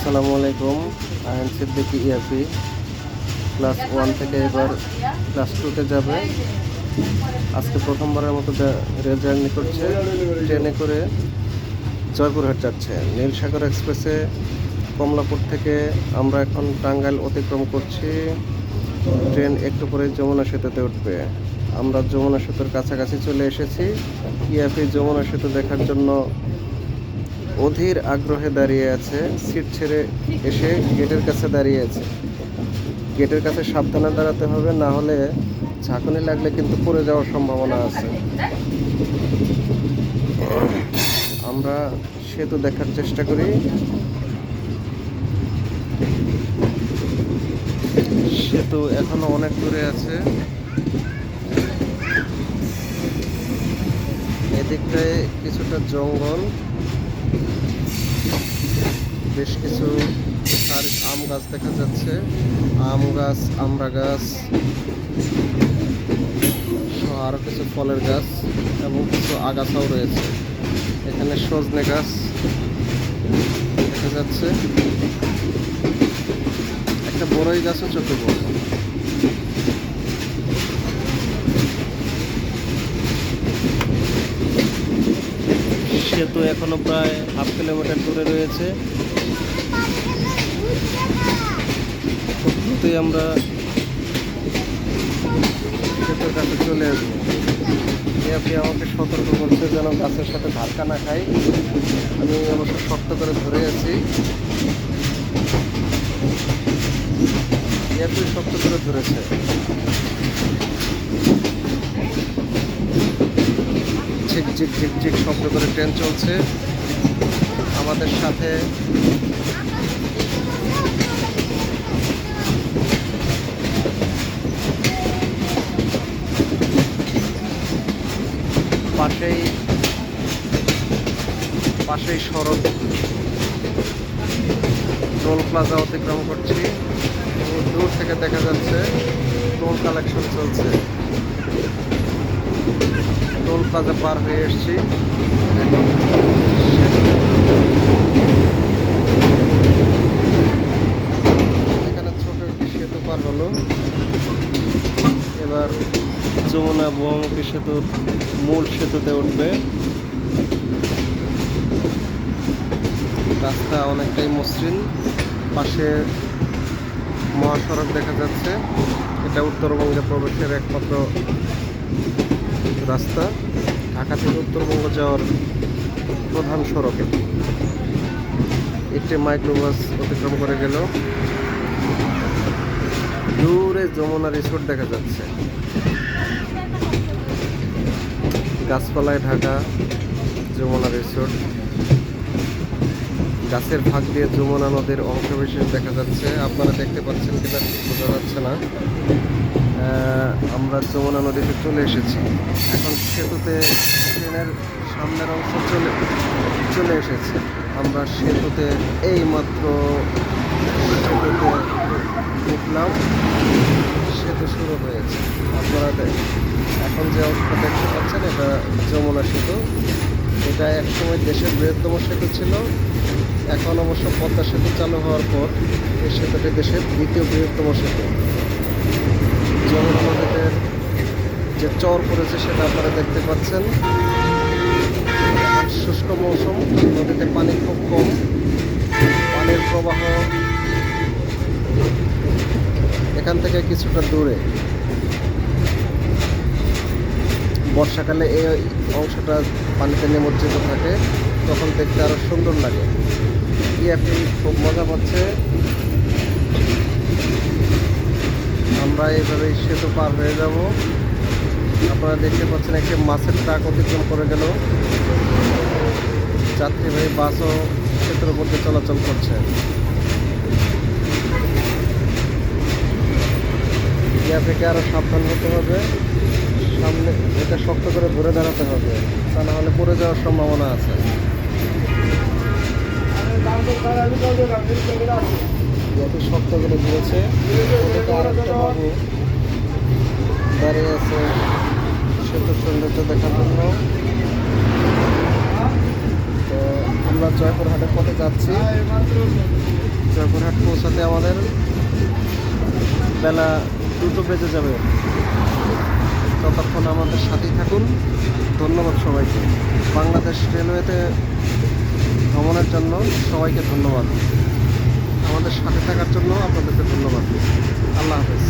আসসালামু আলাইকুম। আইন সিদ্দিকী ইয়াপি ক্লাস 1 থেকে এবার ক্লাস 2-তে যাবে। আজকে প্রথমবারের মতো রেল জার্নি করছে। ট্রেনে করে জয়পুরহাট যাচ্ছে। নীলসাগর এক্সপ্রেসে কমলাপুর থেকে আমরা এখন টাঙ্গাইল অতিক্রম করছি। ট্রেন একটু পরে যমুনা সেতুতে উঠবে। আমরা যমুনা সেতুর কাছাকাছি চলে এসেছি। ইয়াপি যমুনা সেতু দেখার জন্য অধীর আগ্রহে দাঁড়িয়ে আছে। সিট ছেড়ে এসে গেটের কাছে দাঁড়িয়ে আছে। গেটের কাছে সাবধানে দাঁড়াতে হবে, না হলে ঝাঁকুনি লাগলে কিন্তু পড়ে যাওয়ার সম্ভাবনা আছে। আমরা সেতু দেখার চেষ্টা করি। সেতু এখনো অনেক দূরে আছে। এদিকটায় কিছুটা জঙ্গল, বেশ কিছু আম গাছ দেখা যাচ্ছে। আম গাছ, আমড়া গাছ সহ আরো কিছু ফলের গাছ এবং কিছু আগাছাও রয়েছে। এখানে সজনে গাছ দেখা যাচ্ছে। একটা বড়ই গাছও চোখে পড়ল। সেতু এখনো প্রায় হাফ কিলোমিটার দূরে রয়েছে। খুব আমরা সেতুর কাছে চলে আসবো। আপনি আমাকে সতর্ক করছে যেন গাছের সাথে ধাক্কা না খাই। আমি অবশ্য শক্ত করে ধরে আছি। আপনি শক্ত করে ধরেছে। ঝিকঝিক ঝিকঝিক শব্দ করে ট্রেন চলছে। আমাদের সাথে পাশেই সড়ক, টোল প্লাজা অতিক্রম করছি। দূর থেকে দেখা যাচ্ছে টোল কালেকশন চলছে। টোল প্লাজা পার হয়ে এসছি। এখানে ছোট একটি সেতু পার হলো। এবার যমুনা বহুমুখী সেতুর মূল সেতুতে উঠবে। রাস্তা অনেকটাই মসৃণ। পাশে মহাসড়ক দেখা যাচ্ছে। এটা উত্তরবঙ্গে প্রবেশের একমাত্র রাস্তা। ঢাকা থেকে উত্তরবঙ্গ যাওয়ার প্রধান সড়ক এটি। একটি মাইক্রোবাস অতিক্রম করে গেল। দূরে যমুনা রিসোর্ট দেখা যাচ্ছে। গাছপালায় ঢাকা যমুনা রিসোর্ট। গাছের ফাঁক দিয়ে যমুনা নদীর অংশবিশেষ দেখা যাচ্ছে। আপনারা দেখতে পাচ্ছেন কিনা ঠিক বোঝা যাচ্ছে না। আমরা যমুনা নদীতে চলে এসেছি। এখন সেতুতে ট্রেনের সামনের অংশ চলে এসেছে। আমরা সেতুতে এইমাত্র সেতুতে উঠলাম। সেতু শুরু হয়েছে। আপনারা এখন যে অংশটা দেখতে পাচ্ছেন এটা যমুনা সেতু। এটা একসময় দেশের বৃহত্তম সেতু ছিল। এখন অবশ্য পদ্মা সেতু চালু হওয়ার পর এই সেতুটি দেশের দ্বিতীয় বৃহত্তম সেতু। যমুনা নদীতে যে চর পড়েছে সেটা আপনারা দেখতে পাচ্ছেন। শুষ্ক মৌসুম, নদীতে পানি খুব কম। পানির প্রবাহ এখান থেকে কিছুটা দূরে। বর্ষাকালে এই অংশটা পানিতে নিমজ্জিত থাকে, তখন দেখতে আরো সুন্দর লাগে। ইয়াপি খুব মজা পাচ্ছে। আমরা এইভাবে সেতু পার হয়ে যাব। আপনারা দেখতে পাচ্ছেন একটি মাছের ট্রাক অতিক্রম করে গেল। যাত্রীবাহী বাসও সেতুর উপর দিয়ে চলাচল করছে। ইয়াপিকে আরো সাবধান হতে হবে। সামনে এটা শক্ত করে ধরে দাঁড়াতে হবে, তা না হলে পড়ে যাওয়ার সম্ভাবনা আছে। ইয়াপি শক্ত করে ধরেছে। আরেকটা বাবু দাঁড়িয়ে আছে সেতুর সৌন্দর্য দেখার জন্য। তো আমরা জয়পুরহাটের পথে যাচ্ছি। জয়পুরহাট পৌঁছাতে আমাদের বেলা 2টো বেজে যাবে। ততক্ষণ আমাদের সাথেই থাকুন। ধন্যবাদ সবাইকে। বাংলাদেশ রেলওয়েতে ভ্রমণের জন্য সবাইকে ধন্যবাদ। আমাদের সাথে থাকার জন্য আপনাদেরকে ধন্যবাদ। আল্লাহ হাফেজ।